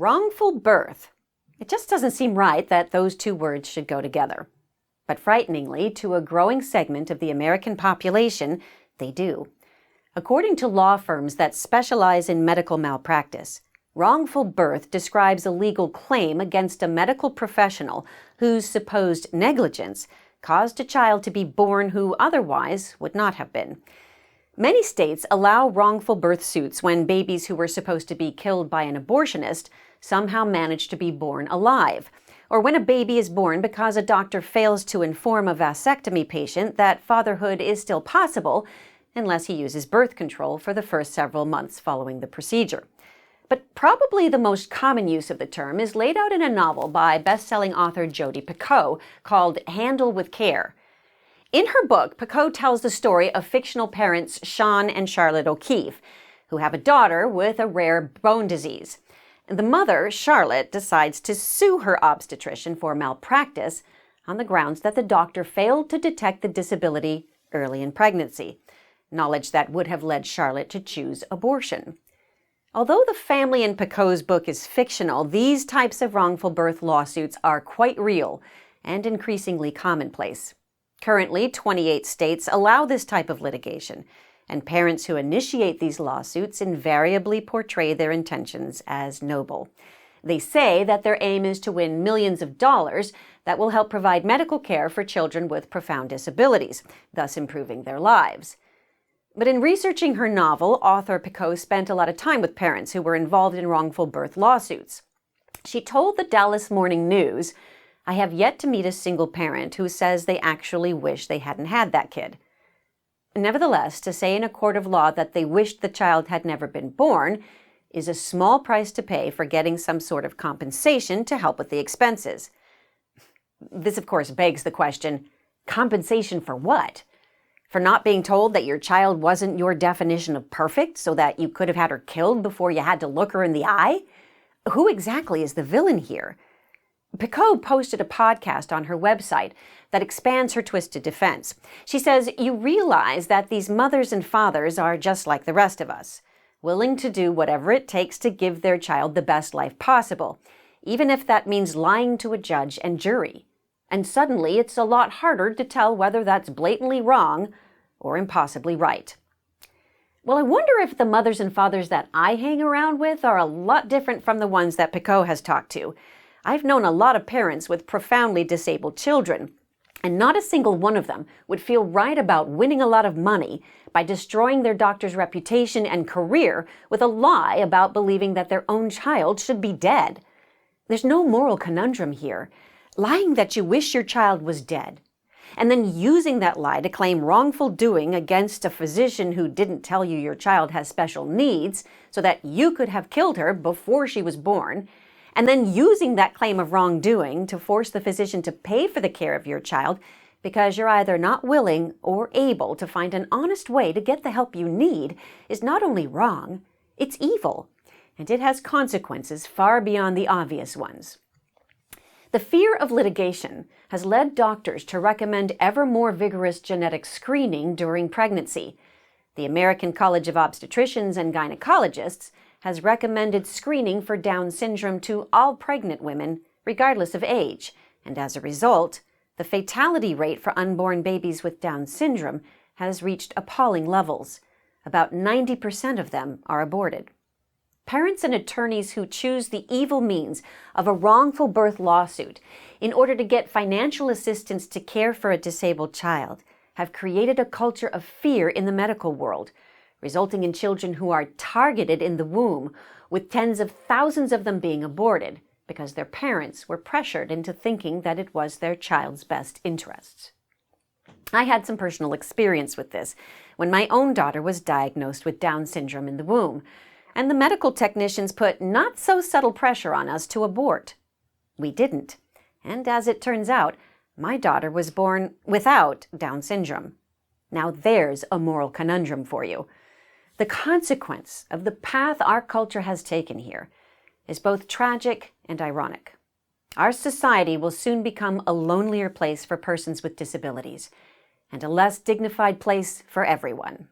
Wrongful birth. It just doesn't seem right that those two words should go together. But frighteningly, to a growing segment of the American population, they do. According to law firms that specialize in medical malpractice, wrongful birth describes a legal claim against a medical professional whose supposed negligence caused a child to be born who otherwise would not have been. Many states allow wrongful birth suits when babies who were supposed to be killed by an abortionist somehow manage to be born alive, or when a baby is born because a doctor fails to inform a vasectomy patient that fatherhood is still possible unless he uses birth control for the first several months following the procedure. But probably the most common use of the term is laid out in a novel by best-selling author Jodi Picoult called Handle with Care. In her book, Picoult tells the story of fictional parents Sean and Charlotte O'Keefe, who have a daughter with a rare bone disease. The mother, Charlotte, decides to sue her obstetrician for malpractice on the grounds that the doctor failed to detect the disability early in pregnancy, knowledge that would have led Charlotte to choose abortion. Although the family in Picoult's book is fictional, these types of wrongful birth lawsuits are quite real and increasingly commonplace. Currently, 28 states allow this type of litigation, and parents who initiate these lawsuits invariably portray their intentions as noble. They say that their aim is to win millions of dollars that will help provide medical care for children with profound disabilities, thus improving their lives. But in researching her novel, author Picoult spent a lot of time with parents who were involved in wrongful birth lawsuits. She told the Dallas Morning News, "I have yet to meet a single parent who says they actually wish they hadn't had that kid." Nevertheless, to say in a court of law that they wished the child had never been born is a small price to pay for getting some sort of compensation to help with the expenses. This, of course, begs the question, compensation for what? For not being told that your child wasn't your definition of perfect so that you could have had her killed before you had to look her in the eye? Who exactly is the villain here? Picoult posted a podcast on her website that expands her twisted defense. She says, "You realize that these mothers and fathers are just like the rest of us, willing to do whatever it takes to give their child the best life possible, even if that means lying to a judge and jury. And suddenly it's a lot harder to tell whether that's blatantly wrong or impossibly right." Well, I wonder if the mothers and fathers that I hang around with are a lot different from the ones that Picoult has talked to. I've known a lot of parents with profoundly disabled children, and not a single one of them would feel right about winning a lot of money by destroying their doctor's reputation and career with a lie about believing that their own child should be dead. There's no moral conundrum here. Lying that you wish your child was dead, and then using that lie to claim wrongful doing against a physician who didn't tell you your child has special needs so that you could have killed her before she was born, and then using that claim of wrongdoing to force the physician to pay for the care of your child because you're either not willing or able to find an honest way to get the help you need is not only wrong, it's evil, and it has consequences far beyond the obvious ones. The fear of litigation has led doctors to recommend ever more vigorous genetic screening during pregnancy. The American College of Obstetricians and Gynecologists has recommended screening for Down syndrome to all pregnant women, regardless of age, and as a result, the fatality rate for unborn babies with Down syndrome has reached appalling levels. About 90% of them are aborted. Parents and attorneys who choose the evil means of a wrongful birth lawsuit in order to get financial assistance to care for a disabled child have created a culture of fear in the medical world, resulting in children who are targeted in the womb, with tens of thousands of them being aborted because their parents were pressured into thinking that it was their child's best interests. I had some personal experience with this when my own daughter was diagnosed with Down syndrome in the womb, and the medical technicians put not-so-subtle pressure on us to abort. We didn't, and as it turns out, my daughter was born without Down syndrome. Now there's a moral conundrum for you. The consequence of the path our culture has taken here is both tragic and ironic. Our society will soon become a lonelier place for persons with disabilities, and a less dignified place for everyone.